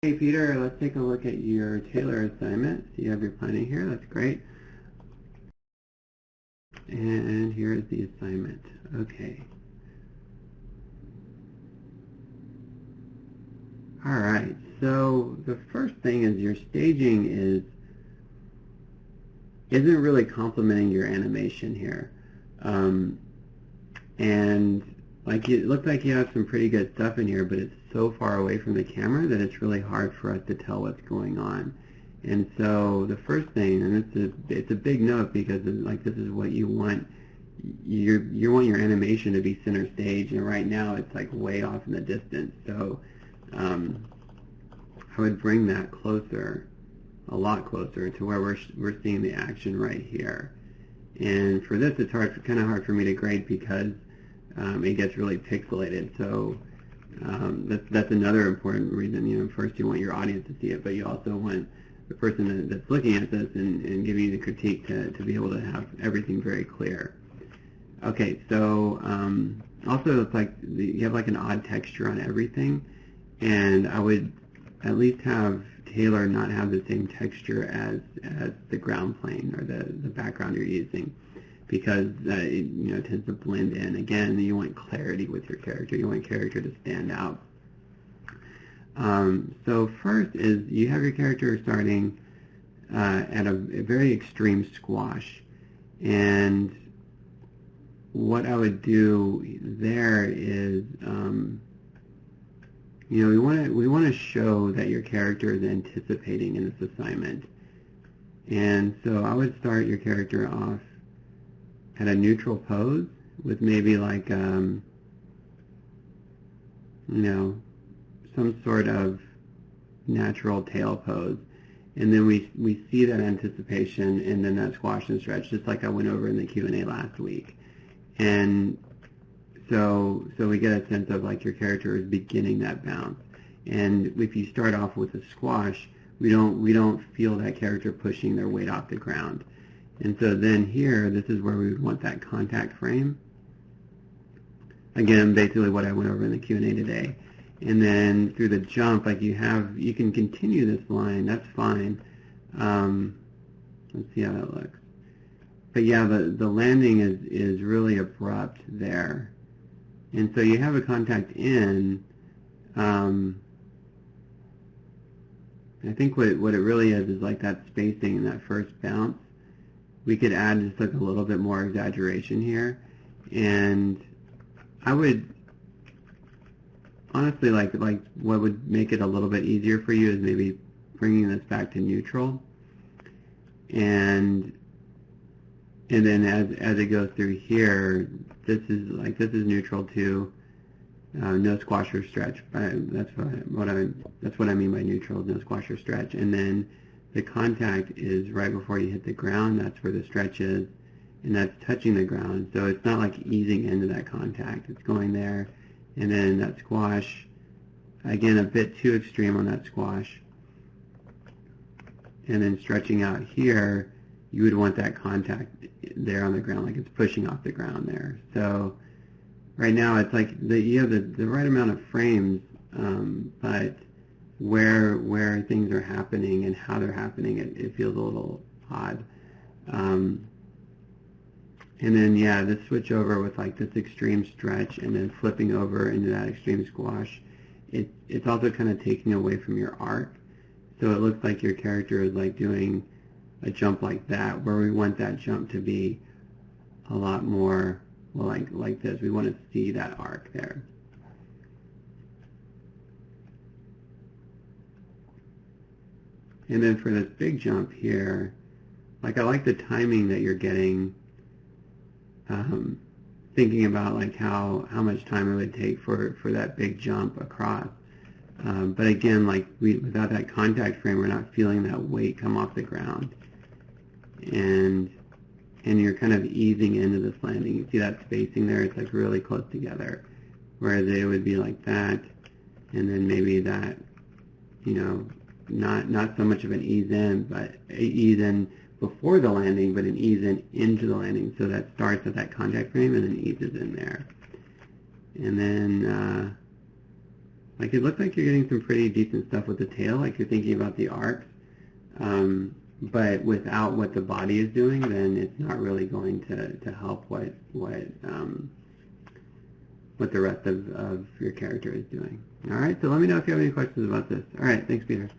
Hey Peter, let's take a look at your Taylor assignment. So you have your planning here, that's great. And here is the assignment. Okay. Alright, so the first thing is your staging isn't really complementing your animation here. And it looks like you have some pretty good stuff in here, but it's so far away from the camera that it's really hard for us to tell what's going on. And so the first thing, and it's a big note because this is what you want. You want your animation to be center stage, and right now it's like way off in the distance. So I would bring that closer, a lot closer to where we're seeing the action right here. And for this, it's kind of hard for me to grade because it gets really pixelated. So that's another important reason. First you want your audience to see it, but you also want the person that's looking at this and giving you the critique to be able to have everything very clear. Okay, so also it's like you have like an odd texture on everything, and I would at least have Taylor not have the same texture as the ground plane or the background you're using, because it tends to blend in. Again, you want clarity with your character. You want character to stand out. So first is you have your character starting at a very extreme squash, and what I would do there is we want to show that your character is anticipating in this assignment, and so I would start your character off at a neutral pose with maybe like some sort of natural tail pose, and then we see that anticipation and then that squash and stretch, just like I went over in the Q&A last week. And so we get a sense of like your character is beginning that bounce. And if you start off with a squash, we don't feel that character pushing their weight off the ground. And so then here, this is where we would want that contact frame. Again, basically what I went over in the Q&A today. And then through the jump, like you can continue this line, that's fine. Let's see how that looks. But yeah, the landing is really abrupt there. And so you have a contact in. I think what it really is like that spacing in that first bounce. We could add just like a little bit more exaggeration here. And I would honestly like what would make it a little bit easier for you is maybe bringing this back to neutral. And then as it goes through here, this is neutral too. No squash or stretch. That's what I mean by neutral. No squash or stretch. And then the contact is right before you hit the ground. That's where the stretch is, and that's touching the ground. So it's not like easing into that contact. It's going there, and then that squash. Again, a bit too extreme on that squash. And then stretching out here, you would want that contact there on the ground, like it's pushing off the ground there. So right now it's like you have the right amount of frames, but where things are happening and how they're happening, it feels a little odd. And then yeah, this switch over with like this extreme stretch and then flipping over into that extreme squash, it's also kind of taking away from your arc. So it looks like your character is like doing a jump like that, where we want that jump to be a lot more, well, like this. We want to see that arc there. And then for this big jump here, like I like the timing that you're getting, thinking about like how much time it would take for that big jump across. But again, like without that contact frame, we're not feeling that weight come off the ground. And you're kind of easing into this landing. You see that spacing there? It's like really close together. Whereas it would be like that, and then maybe that, not so much of an ease in, but ease in before the landing, but an ease in into the landing. So that starts at that contact frame and then eases in there. And then Like it looks like you're getting some pretty decent stuff with the tail, like you're thinking about the arcs. But without what the body is doing, then it's not really going to help what the rest of your character is doing. All right, so let me know if you have any questions about this. All right, thanks, Peter.